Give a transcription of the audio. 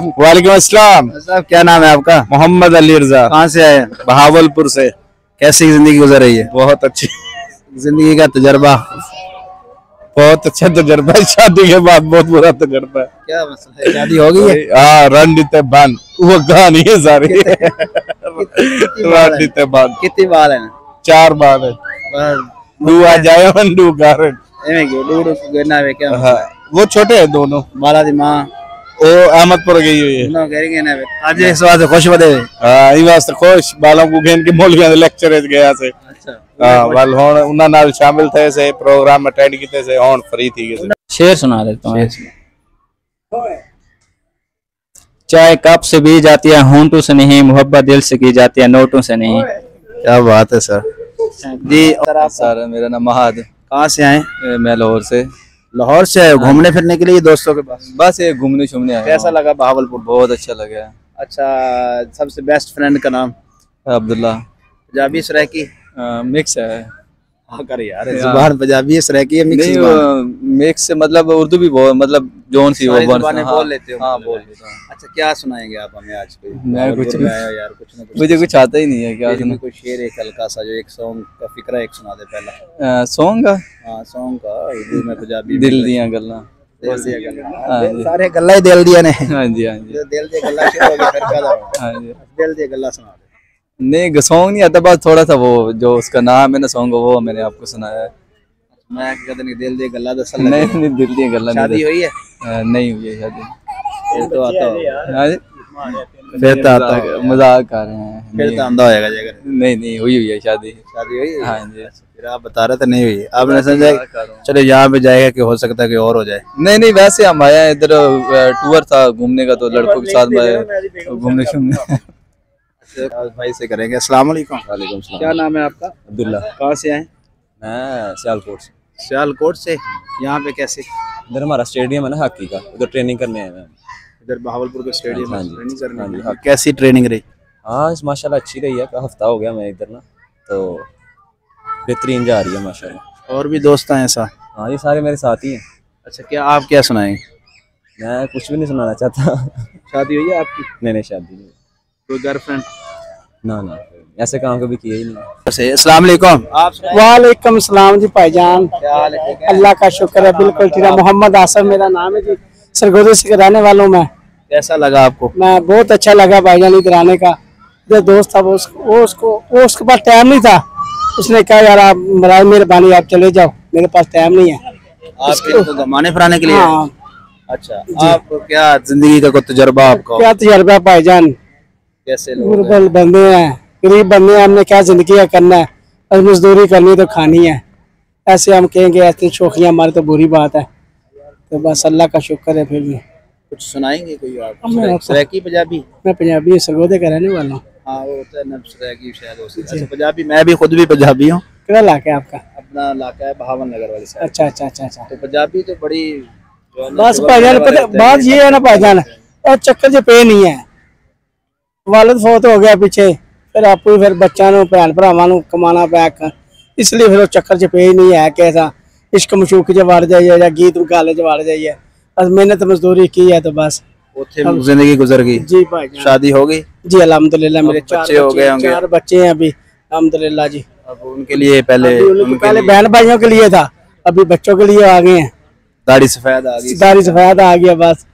वालेकुम अस्सलाम साहब, क्या नाम है आपका? मोहम्मद अली रजा। कहाँ से आए? बहावलपुर से। कैसी जिंदगी गुजर रही है? बहुत अच्छी। जिंदगी का तजर्बा? बहुत अच्छा तजर्बा है। शादी के बाद बहुत बुरा तजर्बा है। क्या मसला है, शादी हो गई है? हाँ, रणनीति बंद वो कहानी है सारी। रणनीति बंद। कितनी बार है? 4 बार है। डू आ जाए मन डू कारण। क्या हाँ, वो छोटे हैं दोनों। बाला दी माँ वो अहमदपुर गई हुई है। आज इस बात से खुश बदे। हाँ, ये वास्ते खुश बालों को घेन के मौलवियों दे लेक्चर गया से। अच्छा। हाँ, वाल होन उन्ना नाल शामिल थे से प्रोग्राम अटेंड कीते से होन फ्री थी के। शेर सुना देता हूँ। चाय कप से भी जाती है, होंठों से नहीं, मोहब्बत दिल से की जाती है, नोटों से नहीं। क्या बात है सर जी सर, मेरा नाम महाद। कहाँ से आए? मैं लाहौर से। लाहौर से आए घूमने फिरने के लिए दोस्तों के पास? बस ये घूमने शूमने आया। कैसा लगा बहावलपुर? बहुत अच्छा लगा। अच्छा, सबसे बेस्ट फ्रेंड का नाम? अब्दुल्ला। पंजाबी सराइकी मिक्स है। हाँ कर यार, जुबान पंजाबी है, सराइकी है, मिक्स मिक्स मतलब उर्दू भी बहुत मतलब जोन सी वो जुबानें बोल लेते हो? हाँ, बोल लेता हूँ। अच्छा, क्या सुनाएंगे आप हमें आज? मैं कुछ यार कुछ ना कुछ मुझे कुछ आता ही नहीं है। क्या सुना? कोई शेर एक हल्का सा, जो एक सॉन्ग का फिक्रा एक सुना दे पहला। सॉन्ग का? हाँ, सॉन्ग का उर्दू में पंजाबी। दिल दियां गल्लां। सारे गल्ला ही दिल दिया ने। हाँ जी, हाँ जी। दिल दिया गल्ला शुरू हो गया, फिर क्या था? हाँ जी। दिल दिया गल्ला सुना दे। नहीं, सॉन्ग नहीं आता, बस थोड़ा सा वो जो उसका नाम है ना सॉन्ग, वो मैंने आपको सुनाया है। मैं कहते नहीं, दिल दिया गल्ला दस। नहीं, दिल दियां गल्लां। शादी हुई है? नहीं हुई है शादी। फिर तो आता हाँ जी। फिर तो आता है, मजाक कर रहे हैं। फिर तो आंदा होएगा जगह। नहीं हुई है शादी। शादी हुई है? हाँ जी। फिर आप बता रहे थे नहीं हुई, आपने समझा चलो यहाँ पे जाएगा कि हो सकता है कि और हो जाए। नहीं, वैसे हम आए इधर टूर था घूमने का, तो लड़कों के साथ में घूमने शूमने। भाई से करेंगे। अस्सलाम वालेकुम। वालेकुम सलाम। क्या नाम है आपका? अब्दुल्ला। कहाँ से आए? मैं सियालकोट से। सियालकोट से। यहाँ पे कैसे? इधर हमारा स्टेडियम है ना हॉकी का, उधर ट्रेनिंग करने आए हैं। इधर बहावलपुर के स्टेडियम हाँ में जी। ट्रेनिंग हाँ जी, करने? हाँ। कैसी ट्रेनिंग रही? हाँ, माशाल्लाह अच्छी रही है। हफ्ता हो गया मैं इधर ना, तो बेहतरीन जा रही है माशाल्लाह। और भी दोस्त हैं ऐसा? हाँ, ये सारे मेरे साथी हैं। अच्छा, क्या आप क्या सुनाएंगे? मैं कुछ भी नहीं सुनाना चाहता। शादी हुई है आपकी? नहीं, शादी नहीं। कोई गर्लफ्रेंड? ना, ऐसे काम कभी किए ही नहीं। अस्सलाम वालेकुम। आप वालेकुम सलाम जी भाईजान। क्या हाल है? अल्लाह का शुक्र है, बिल्कुल ठीक है। मोहम्मद आसफ मेरा नाम है जी, सरगोदा से रहने वाला हूँ मैं। कैसा लगा आपको? मैं बहुत अच्छा लगा भाईजान इधर आने का। जो दोस्त था वो उसके पास टाइम नहीं था, उसने कहा यार आप बराए मेहरबानी आप चले जाओ, मेरे पास टाइम नहीं है। आपके तो घुमाने फिराने के लिए? हाँ। अच्छा, आपको क्या जिंदगी का कोई तजर्बा आपका? क्या तजर्बा भाईजान? कैसे लोग गुरबल बंदे हैं, गरीब बंदे हैं, हमने क्या जिंदगी का करना है, बस मजदूरी करनी तो खानी है। ऐसे हम कहेंगे ऐसी शौखियाँ हमारी तो बुरी बात है, तो बस अल्लाह का शुक्र है। फिर भी कुछ सुनाएंगे कोई आप? सराइकी पंजाबी? मैं पंजाबी सरगोदे का रहने वाला हूँ। हाँ, वो होता है ना सराइकी शायद हो सकता है। पंजाबी मैं भी खुद भी पंजाबी हूँ। क्या इलाका है आपका? अपना इलाका है बहावन नगर वाली साइड। अच्छा। तो पंजाबी तो बड़ी बस भाईजान पता बात ये है ना भाईजान, और चक्कर जो पे नहीं है, वालिद फौत हो गया पीछे, फिर आपको फिर बच्चा भैन भरावां कमाना पैक, इसलिए फिर चक्कर च पे ही नहीं है कि ऐसा इश्क मशूक च वड़ जाइए या गीत गाले च वड़ जाइए। बस मेहनत मजदूरी की है तो बस जिंदगी गुजर गई। जी भाई, शादी हो गई? जी अल्हम्दुलिल्लाह, मेरे 4 बच्चे हो गए होंगे। 4 बच्चे हैं अभी अल्हम्दुलिल्लाह जी। अब उनके लिए पहले बहन भाइयों के लिए था, अभी बच्चों के लिए आ गए हैं। दाढ़ी सफेद आ गई? दाढ़ी सफेद आ गया बस।